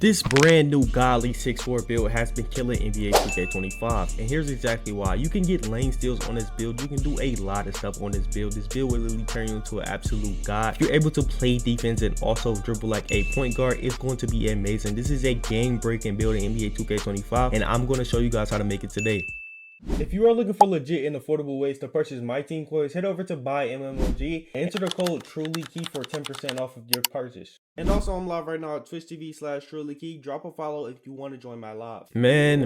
This brand new godly 6'4 build has been killing NBA 2K25, and here's exactly why. You can get lane steals on this build. You can do a lot of stuff on this build. This build will literally turn you into an absolute god. If you're able to play defense and also dribble like a point guard, it's going to be amazing. This is a game-breaking build in NBA 2K25, and I'm going to show you guys how to make it today. If you are looking for legit and affordable ways to purchase my team coins, head over to buy MMOG and enter the code trulyyyki for 10% off of your purchase. And also, I'm live right now at twitch.tv/trulyyyki. Drop a follow if you want to join my live. Man,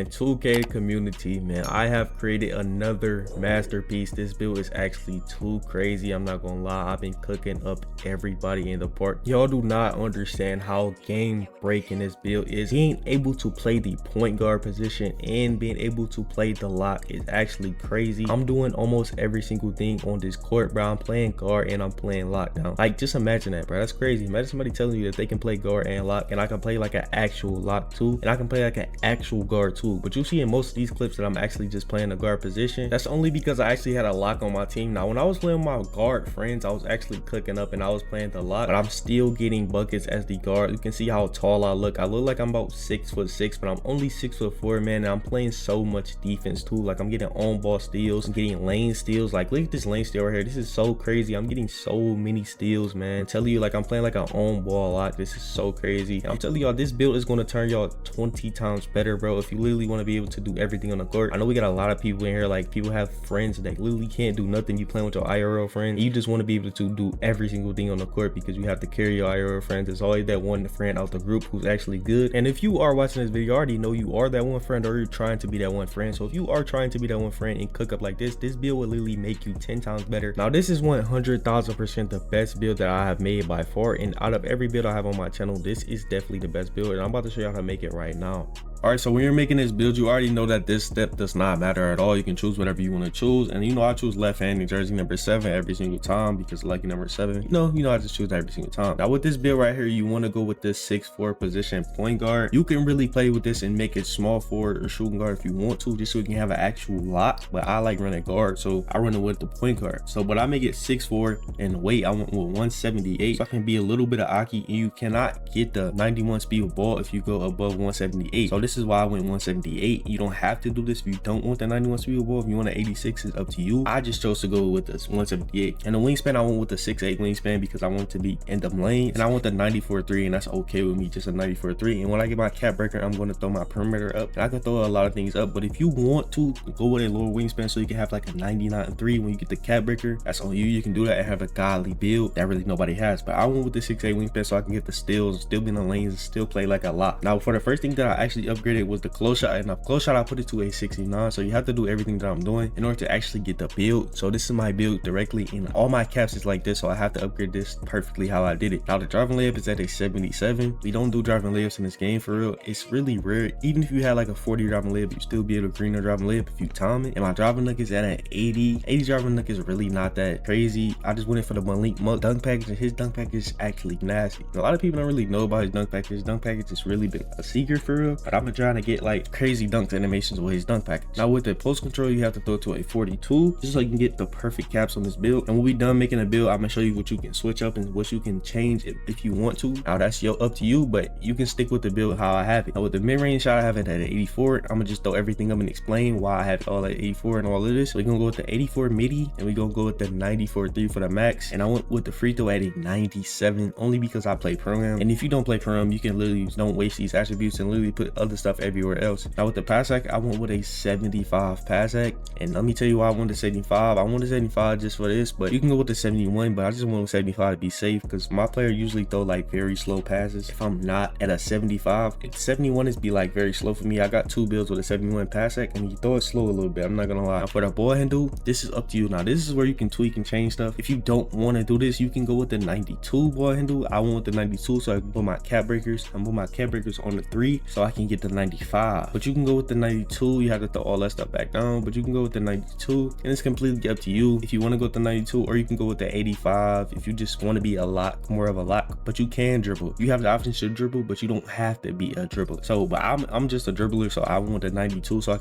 2K community, man. I have created another masterpiece. This build is actually too crazy. I'm not gonna lie. I've been cooking up everybody in the park. Y'all do not understand how game breaking this build is. Being able to play the point guard position and being able to play the lock is actually crazy. I'm doing almost every single thing on this court, bro. I'm playing guard and I'm playing lockdown. Like, just imagine that, bro. That's crazy. Imagine somebody telling you that they can play guard and lock, and I can play like an actual lock too, and I can play like an actual guard too. But you see in most of these clips that I'm actually just playing the guard position. That's only because I actually had a lock on my team. Now, when I was playing my guard friends, I was actually cooking up and I was playing the lock, but I'm still getting buckets as the guard. You can see how tall I look. I look like I'm about 6'6", but I'm only 6'4", man, and I'm playing so much defense too. Like, I'm getting on ball steals, I'm getting lane steals. Like, look at this lane steal right here. This is so crazy. I'm getting so many steals, man. I'm telling you, like, I'm playing like an on ball lot. This is so crazy. I'm telling y'all, this build is going to turn y'all 20 times better, bro, if you literally want to be able to do everything on the court. I know we got a lot of people in here, like, people have friends that literally can't do nothing. You playing with your IRL friends, you just want to be able to do every single thing on the court because you have to carry your IRL friends. There's always that one friend out the group who's actually good, and if you are watching this video, you already know you are that one friend, or you're trying to be that one friend. So if you are trying to be that one friend and cook up like this build will literally make you 10 times better. Now, this is 100,000% the best build that I have made by far, and out of every build I have on my channel, this is definitely the best build, and I'm about to show you how to make it right now. All right, so when you're making this build, you already know that this step does not matter at all. You can choose whatever you want to choose, and you know I choose left-handed jersey number 7 every single time because lucky number 7. You know I just choose that every single time. Now with this build right here, you want to go with this 6'4" position point guard. You can really play with this and make it small forward or shooting guard if you want to, just so you can have an actual lock. But I like running guard, so I run it with the point guard. So but I make it 6'4", and weight I went with 178, so I can be a little bit of Aki, and you cannot get the 91 speed of ball if you go above 178. So this is why I went 178. You don't have to do this if you don't want the 91 speed of ball. If you want an 86, it's up to you. I just chose to go with this 178. And the wingspan, I went with the 6'8" wingspan because I want to be in the lane, and I want the 94.3, and that's okay with me, just a 94.3. And when I get my cap breaker, I'm going to throw my perimeter up, and I can throw a lot of things up. But if you want to go with a lower wingspan so you can have like a 99.3 when you get the cap breaker, that's on you. You can do that and have a godly build that really nobody has. But I went with the 6'8" wingspan so I can get the steals, still be in the lanes, and still play like a lot. Now for the first thing that I actually upgraded was the close shot, and the close shot I put it to a 69. So you have to do everything that I'm doing in order to actually get the build. So this is my build directly, and all my caps is like this, so I have to upgrade this perfectly how I did it. Now the driving layup is at a 77. We don't do driving layups in this game for real. It's really rare. Even if you had like a 40 driving layup, you still be able to green a driving layup if you time it. And my driving look is at an 80 driving look is really not that crazy. I just went in for the Malik Monk dunk package, and his dunk package is actually nasty. A lot of people don't really know about his dunk package. Dunk package is really been a secret for real, but I've been trying to get like crazy dunk animations with his dunk package. Now with the post control, you have to throw it to a 42 just so you can get the perfect caps on this build. And when we done making a build, I'm gonna show you what you can switch up and what you can change if you want to. Now that's up to you, but you can stick with the build how I have it. Now with the mid-range shot, I have it at an 84. I'm gonna just throw everything up and explain why I have it all at 84 and all of this. So we're gonna go with the 84 midi, and we're gonna go with the 94.3 for the max. And I went with the free throw at a 97 only because I play program. And if you don't play program, you can literally don't waste these attributes and literally put other stuff everywhere else. Now with the pass hack, I went with a 75 pass hack, and let me tell you why I wanted 75. I wanted 75 just for this, but you can go with the 71, but I just went with 75 to be safe because my player usually throw like very slow passes. If I'm not at a 75, 71 is be like very slow for me. I got 2 builds with a 71 pass hack, and you throw it slow a little bit, I'm not gonna lie. Now for the ball handle, this is up to you. Now this is where you can tweak and change stuff. If you don't want to do this, you can go with the 92 ball handle. I went with the 92 so I can put my cap breakers. I'm put my cap breakers on the 3 so I can get the 95. But you can go with the 92. You have to throw all that stuff back down, but you can go with the 92, and it's completely up to you if you want to go with the 92, or you can go with the 85 if you just want to be a lock, more of a lock. But you can dribble. You have the option to dribble, but you don't have to be a dribbler. So, but I'm just a dribbler, so I want the 92 so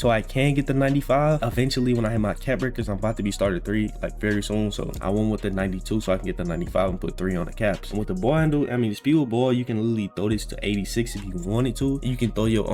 I can get the 95 eventually when I hit my cap breakers. I'm about to be started 3 like very soon, so I went with the 92 so I can get the 95 and put 3 on the caps. And with the ball handle, I mean, the speed with ball, you can literally throw this to 86 if you wanted to. You can throw your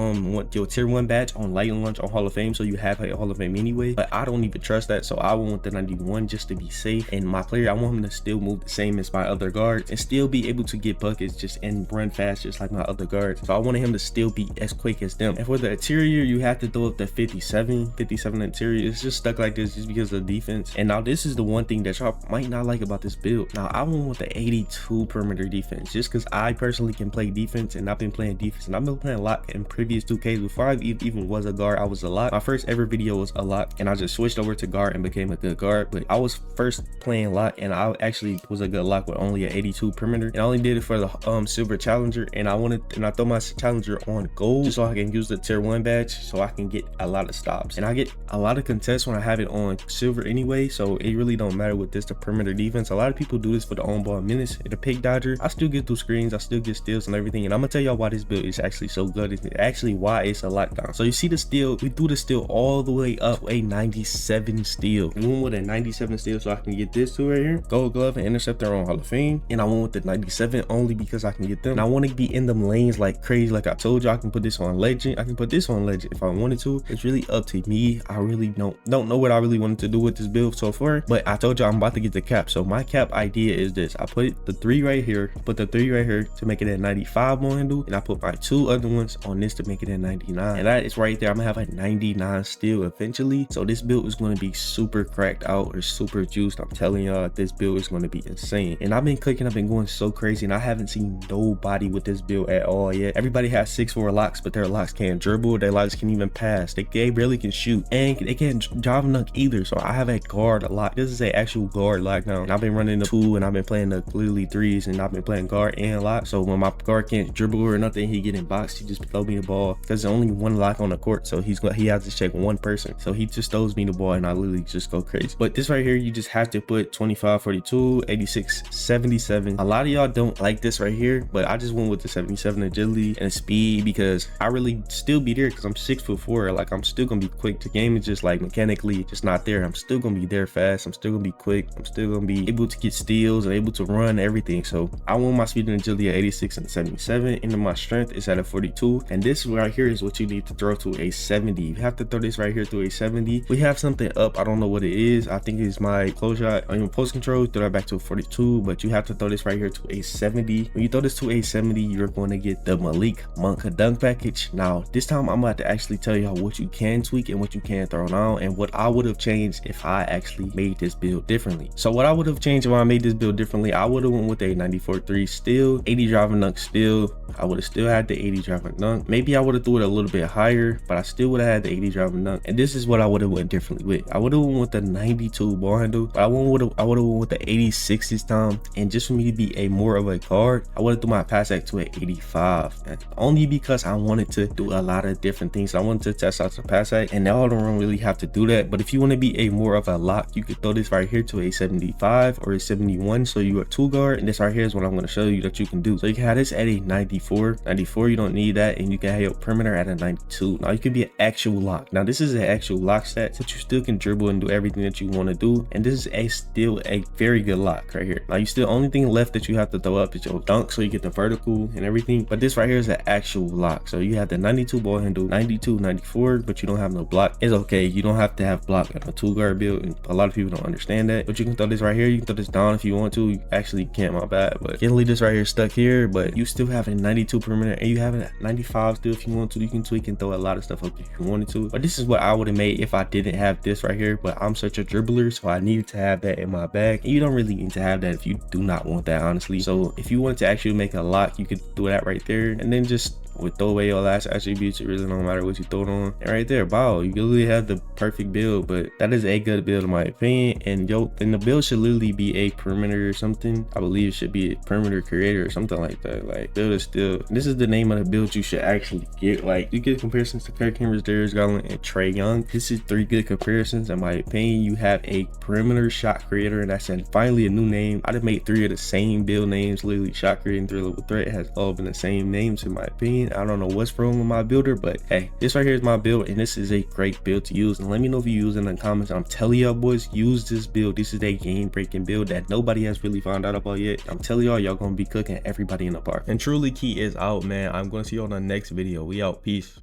tier 1 badge on light launch on Hall of Fame, so you have a Hall of Fame anyway. But I don't even trust that, so I went with the 91 just to be safe. And my player, I want him to still move the same as my other guards and still be able to get buckets just and run fast just like my other guards. So I wanted him to still be as quick as them. And for the interior, you have to throw up the 57 interior. It's just stuck like this just because of the defense. And now this is the one thing that y'all might not like about this build. Now I went with the 82 perimeter defense just because I personally can play defense, and I've been playing defense, and I've been playing lock in previous 2Ks. Before I even was a guard, I was a lock. My first ever video was a lock, and I just switched over to guard and became a good guard. But I was first playing lock, and I actually was a good lock with only an 82 perimeter, and I only did it for the silver challenger. And I throw my challenger on gold just so I can use the tier 1 badge, so I can get a lot of stops, and I get a lot of contests when I have it on silver anyway, so it really don't matter with this, the perimeter defense. A lot of people do this for the on ball minutes. The pick dodger, I still get through screens, I still get steals and everything, and I'm gonna tell y'all why this build is actually so good. It's actually why it's a lockdown. So you see the steal, we threw the steal all the way up, a 97 steal. We went with a 97 steal so I can get this two right here, gold glove and interceptor on Hall of Fame. And I went with the 97 only because I can get them, and I want to be in them lanes like crazy. Like I told you, I can put this on legend, I can put this on legend if I wanted to. It's really up to me. I really don't know what I really wanted to do with this build so far, but I told you I'm about to get the cap. So my cap idea is this: I put the 3 right here, to make it at 95 ball handle, and I put my 2 other ones on this to make it at 99, and that is right there. I'm gonna have a 99 steal eventually. So this build is going to be super cracked out or super juiced. I'm telling y'all, this build is going to be insane. And I've been clicking, I've been going so crazy, and I haven't seen nobody with this build at all yet. Everybody has 6'4" locks, but their locks can't dribble, their locks can't even pass, they barely can shoot, and they can't drive dunk either. So I have a guard lock. This is an actual guard lock now, and I've been running the 2, and I've been playing the clearly 3s, and I've been playing guard and lock. So when my guard can't dribble or nothing, he get in box, he just throw me the ball because there's only 1 lock on the court, so he has to check 1 person, so he just throws me the ball and I literally just go crazy. But this right here, you just have to put 25, 42, 86, 77. A lot of y'all don't like this right here, but I just went with the 77 agility and speed because I really still be there because I'm 6'4". Like I'm still gonna be quick. The game is just like mechanically just not there. I'm still gonna be there fast, I'm still gonna be quick, I'm still gonna be able to get steals and able to run everything. So I want my speed and agility at 86 and 77, and then my strength is at a 42. And this right here is what you need to throw to a 70. You have to throw this right here to a 70. We have something up, I don't know what it is. I think it's my close shot on your post control. Throw that back to a 42, but you have to throw this right here to a 70. When you throw this to a 70, you're going to get the Malik Monk dunk package. Now this time I'm about to actually tell y'all what you can tweak and what you can throw down, and what I would have changed if I actually made this build differently. So what I would have changed if I made this build differently, I would have went with a 94-3 steal, 80 driving dunk steal. I would have still had the 80 driving dunk. Maybe I would have threw it a little bit higher, but I still would have had the 80 driving dunk. And this is what I would have went differently with. I would have went with the 92 ball handle, but I would have went with the 86 this time. And just for me to be a more of a guard, I would have threw my pass act to an 85. And only because I wanted to do a lot of different things. I wanted to test out the pass act, and all don't really have to do that. But if you want to be a more of a lock, you could throw this right here to a 75 or a 71. So you are 2 guard, and this right here is what I'm going to show you that you can do. So you can have this at a 94. You don't need that, and you can have your perimeter at a 92. Now you can be an actual lock. Now this is an actual lock stat that you still can dribble and do everything that you want to do, and this is still a very good lock right here. Now you still, only thing left that you have to throw up is your dunk, so you get the vertical and everything. But this right here is an actual lock. So you have the 92 ball handle, 92, 94, but you don't have no block. It's okay, you don't have to have block on a 2 guard build, and a lot of people don't understand that. But you can throw this right here, you can throw this down if you want to. You actually can't, my bad, but you can leave this right here stuck here, but you still have a 92 perimeter, and you have a 95 still if you want to. You can tweak and throw a lot of stuff up if you wanted to. But this is what I would have made if I didn't have this right here. But I'm such a dribbler, so I needed to have that in my bag, and you don't really need to have that if you do not want that, honestly. So if you want to actually make a lock, you could do that right there, and then just would throw away your last attributes. It really don't matter what you throw it on. And right there, wow, you literally have the perfect build. But that is a good build in my opinion. And the build should literally be a perimeter or something. I believe it should be a perimeter creator or something like that. Like, build is still, this is the name of the build you should actually get. Like, you get comparisons to Kirk Henry, Darius Garland, and Trae Young. This is 3 good comparisons in my opinion. You have a perimeter shot creator, and that's finally a new name. I done made 3 of the same build names. Literally, shot creating, 3-level threat has all been the same names in my opinion. I don't know what's wrong with my builder, but hey, this right here is my build, and this is a great build to use. And let me know if you use it in the comments. I'm telling y'all boys, use this build. This is a game breaking build that nobody has really found out about yet. I'm telling y'all gonna be cooking everybody in the park. And truly key is out, man. I'm gonna see you on the next video. We out. Peace.